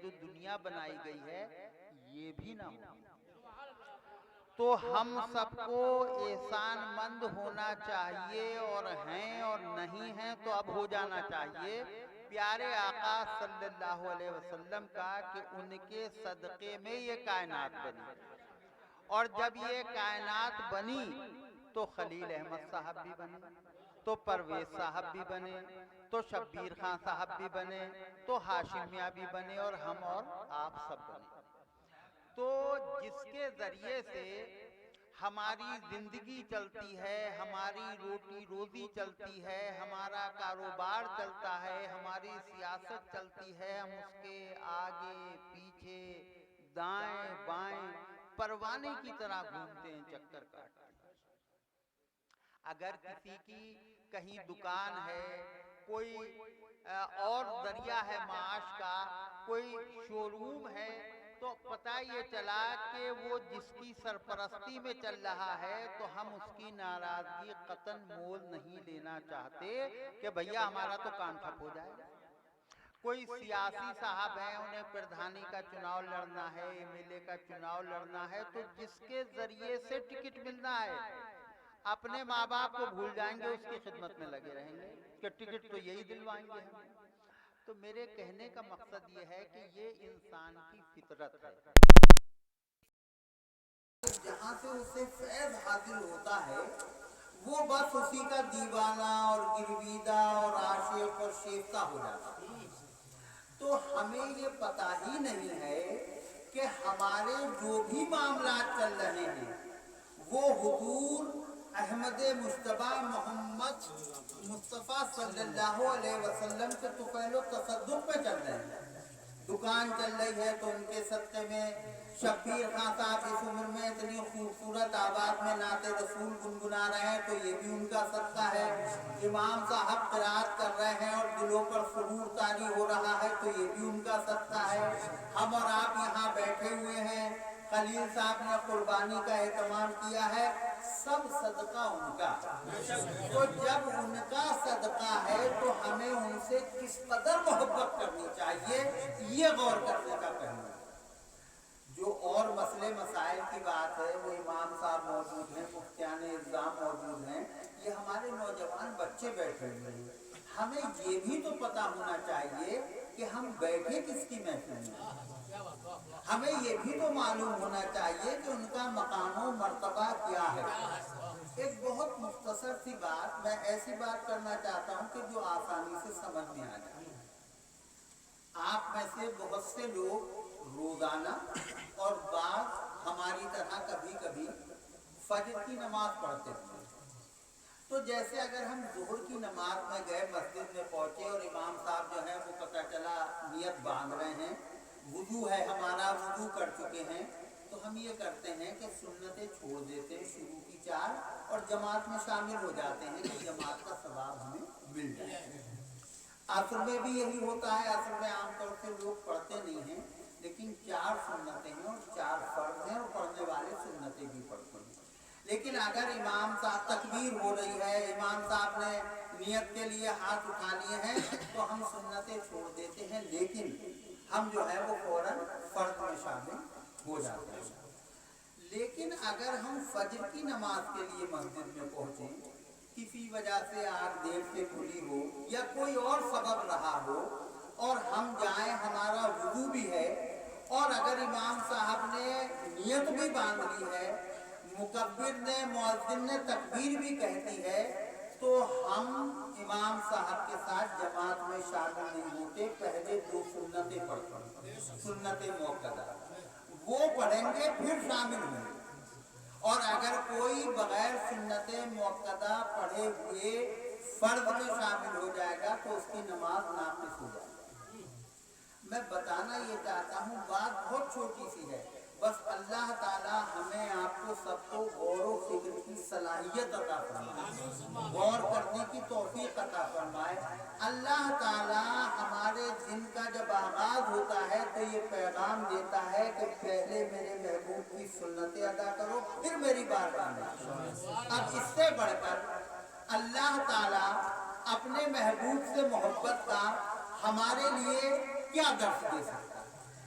جو دنیا بنائی گئی ہے یہ بھی نہ ہو۔ تو ہم سب کو احسان مند ہونا چاہیے، اور ہیں اور نہیں ہیں تو اب ہو جانا چاہیے پیارے آقا صلی اللہ علیہ وسلم کا، کہ ان کے صدقے میں یہ کائنات بنی، اور جب یہ کائنات بنی تو خلیل احمد صاحب بھی بنے، تو پرویز صاحب بھی بنے، تو شبیر خان صاحب بھی بنے، تو ہاشم میاں بھی بنے، اور ہم اور آپ سب بنے۔ تو جس کے ذریعے سے ہماری زندگی چلتی ہے، ہماری روٹی روزی چلتی ہے، ہمارا کاروبار چلتا ہے، ہماری سیاست چلتی ہے، ہم اس کے آگے پیچھے دائیں بائیں پروانے کی طرح گھومتے ہیں، چکر کاٹتے ہیں۔ اگر کسی کی کہیں دکان ہے، کوئی اور ذریعہ ہے معاش کا، کوئی شو روم ہے، تو پتہ یہ چلا کہ وہ جس کی سرپرستی میں چل رہا ہے تو ہم اس کی ناراضگی قطعاً مول نہیں لینا چاہتے کہ بھیا ہمارا تو کام ٹھپ ہو جائے۔ کوئی سیاسی صاحب ہیں، انہیں پردھانی کا چناؤ لڑنا ہے، ایم ایل اے کا چناؤ لڑنا ہے، تو جس کے ذریعے سے ٹکٹ ملنا ہے اپنے ماں باپ کو بھول جائیں گے، اس کی خدمت میں لگے رہیں گے کہ ٹکٹ تو یہی دلوائیں گے ہمیں۔ تو میرے کہنے کا مقصد یہ ہے کہ یہ انسان کی فطرت ہے، جہاں سے اسے فیض حاصل ہوتا ہے وہ بس اسی کا دیوانہ اور گرویدہ اور عاشق اور شیفتہ ہو جاتا ہے۔ تو ہمیں یہ پتہ ہی نہیں ہے کہ ہمارے جو بھی معاملات چل رہے ہیں وہ حضور احمد مجتبی محمد مصطفیٰ صلی اللہ علیہ وسلم کے طفیل و تصدق پہ چل رہے ہیں۔ دکان چل رہی ہے تو ان کے صدقے میں، شبیر خان صاحب اس عمر میں اتنی خوبصورت آواز میں نعت رسول گنگنا رہے ہیں تو یہ بھی ان کا صدقہ ہے۔ امام صاحب قرات کر رہے ہیں اور دلوں پر سرور طاری ہو رہا ہے تو یہ بھی ان کا صدقہ ہے۔ ہم اور آپ یہاں بیٹھے ہوئے ہیں، خلیل صاحب نے قربانی کا اہتمام کیا ہے، سب صدقہ ان کا۔ تو جب ان کا صدقہ ہے تو ہمیں ان سے کس قدر محبت کرنی چاہیے، یہ غور کرنے کا پہلو ہے۔ جو اور مسئلے مسائل کی بات ہے وہ امام صاحب موجود ہیں، مفتیان اعظام موجود ہیں، یہ ہمارے نوجوان بچے بیٹھے ہوئے ہیں۔ ہمیں یہ بھی تو پتا ہونا چاہیے کہ ہم بیٹھے کس کی محفل میں، ہمیں یہ بھی تو معلوم ہونا چاہیے کہ ان کا مقام و مرتبہ کیا ہے۔ ایک بہت مختصر سی بات، میں ایسی بات کرنا چاہتا ہوں کہ جو آسانی سے سمجھ میں آ جائے۔ آپ میں سے بہت سے لوگ روزانہ اور بعض ہماری طرح کبھی کبھی فجر کی نماز پڑھتے ہیں۔ تو جیسے اگر ہم ظہر کی نماز میں گئے، مسجد میں پہنچے اور امام صاحب جو ہے وہ پتہ چلا نیت باندھ رہے ہیں، وضو ہے ہمارا، وضو کر چکے ہیں، تو ہم یہ کرتے ہیں کہ سنتیں چھوڑ دیتے ہیں شروع کی 4 اور جماعت میں شامل ہو جاتے ہیں کہ جماعت کا ثواب ہمیں مل جائے۔ عصر میں بھی یہی ہوتا ہے، عصر میں عام طور سے لوگ پڑھتے نہیں ہیں، لیکن 4 سنتیں ہیں اور 4 فرض ہیں، اور پڑھنے والے سنتیں بھی پڑھتے ہیں۔ لیکن اگر امام صاحب تکبیر ہو رہی ہے، امام صاحب نے نیت کے لیے ہاتھ اٹھا لیے ہیں، تو ہم سنتیں چھوڑ دیتے ہیں، لیکن ہم جو ہے وہ فوراً فرض میں شامل ہو جاتے ہیں۔ لیکن اگر ہم فجر کی نماز کے لیے مسجد میں پہنچیں، کسی وجہ سے آنکھ دیر سے کھلی ہو یا کوئی اور سبب رہا ہو اور ہم جائیں، ہمارا وضو بھی ہے اور اگر امام صاحب نے نیت بھی باندھ لی ہے، مکبر نے، مؤذن نے تکبیر بھی کہتی ہے، تو ہم امام صاحب کے ساتھ جماعت میں شامل نہیں ہوتے، پہلے 2 سنتیں پڑھتے ہیں، سنت موقدہ وہ پڑھیں گے پھر شامل ہوں گے۔ اور اگر کوئی بغیر سنت موقدہ پڑھے ہوئے فرض میں شامل ہو جائے گا تو اس کی نماز ناقص ہو جائے گی۔ میں بتانا یہ چاہتا ہوں، بات بہت چھوٹی سی ہے، بس اللہ تعالیٰ ہمیں آپ کو سب کو غور و فکر کی صلاحیت عطا فرمائے، غور کرنے کی توفیق عطا فرمائے۔ اللہ تعالیٰ ہمارے دن کا جب آغاز ہوتا ہے تو یہ پیغام دیتا ہے کہ پہلے میرے محبوب کی سنتیں ادا کرو، پھر میری بارگاہ میں۔ اب اس سے بڑھ کر اللہ تعالیٰ اپنے محبوب سے محبت کا ہمارے لیے کیا درس دے سکتا ہے؟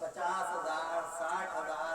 50,000, 60,000,